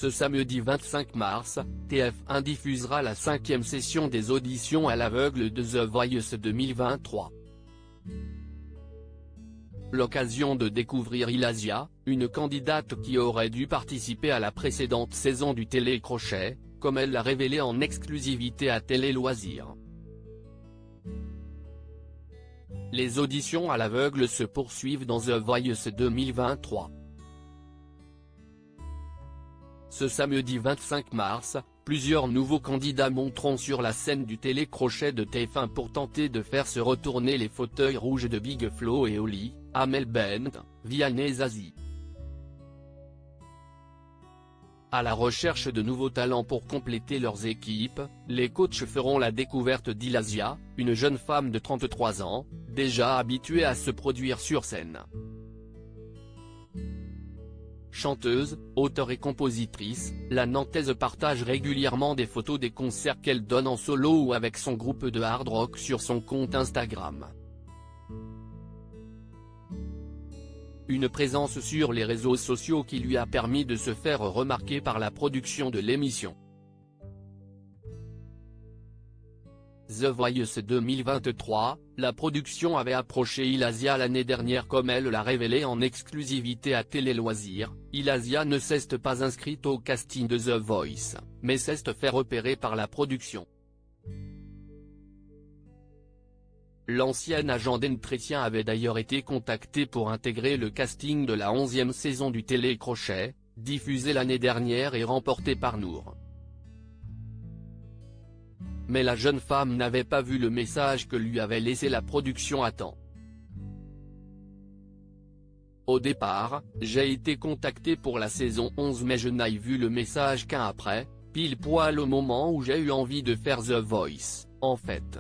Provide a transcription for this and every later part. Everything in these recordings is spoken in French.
Ce samedi 25 mars, TF1 diffusera la 5e session des auditions à l'aveugle de The Voice 2023. L'occasion de découvrir Ilasia, une candidate qui aurait dû participer à la précédente saison du Télécrochet, comme elle l'a révélé en exclusivité à Télé Loisirs. Les auditions à l'aveugle se poursuivent dans The Voice 2023. Ce samedi 25 mars, plusieurs nouveaux candidats monteront sur la scène du Télécrochet de TF1 pour tenter de faire se retourner les fauteuils rouges de Big Flo et Oli, Amel Bent, Vianney Zazie. À la recherche de nouveaux talents pour compléter leurs équipes, les coachs feront la découverte d'Ilasia, une jeune femme de 33 ans, déjà habituée à se produire sur scène. Chanteuse, auteure et compositrice, la Nantaise partage régulièrement des photos des concerts qu'elle donne en solo ou avec son groupe de hard rock sur son compte Instagram. Une présence sur les réseaux sociaux qui lui a permis de se faire remarquer par la production de l'émission. The Voice 2023, la production avait approché Ilasia l'année dernière comme elle l'a révélé en exclusivité à Télé Loisirs. Ilasia ne s'est pas inscrite au casting de The Voice, mais s'est fait repérer par la production. L'ancien agent d'entretien avait d'ailleurs été contacté pour intégrer le casting de la 11e saison du Télécrochet, diffusée l'année dernière et remportée par Nour. Mais la jeune femme n'avait pas vu le message que lui avait laissé la production à temps. Au départ, j'ai été contacté pour la saison 11 mais je n'ai vu le message qu'un après, pile poil au moment où j'ai eu envie de faire The Voice, en fait.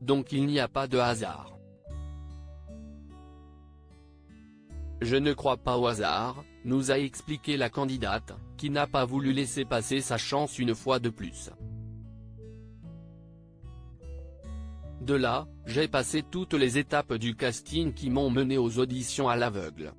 Donc il n'y a pas de hasard. Je ne crois pas au hasard, nous a expliqué la candidate, qui n'a pas voulu laisser passer sa chance une fois de plus. De là, j'ai passé toutes les étapes du casting qui m'ont mené aux auditions à l'aveugle.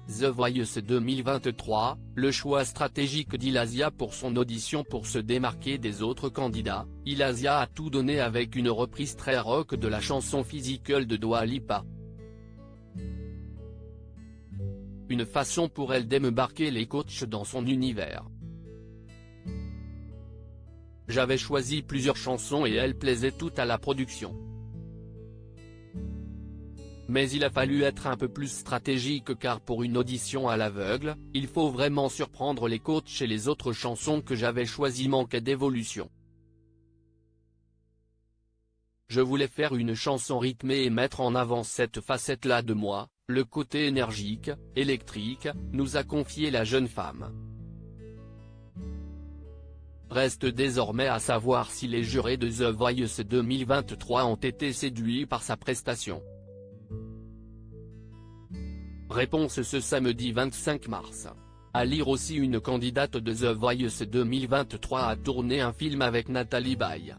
The Voice 2023, le choix stratégique d'Ilasia pour son audition pour se démarquer des autres candidats. Ilasia a tout donné avec une reprise très rock de la chanson Physical de Dua Lipa. Une façon pour elle d'embarquer les coachs dans son univers. J'avais choisi plusieurs chansons et elles plaisaient toutes à la production. Mais il a fallu être un peu plus stratégique car pour une audition à l'aveugle, il faut vraiment surprendre les coachs et les autres chansons que j'avais choisies manquaient d'évolution. Je voulais faire une chanson rythmée et mettre en avant cette facette-là de moi, le côté énergique, électrique, nous a confié la jeune femme. Reste désormais à savoir si les jurés de The Voice 2023 ont été séduits par sa prestation. Réponse ce samedi 25 mars. À lire aussi une candidate de The Voice 2023 a tourné un film avec Nathalie Baye.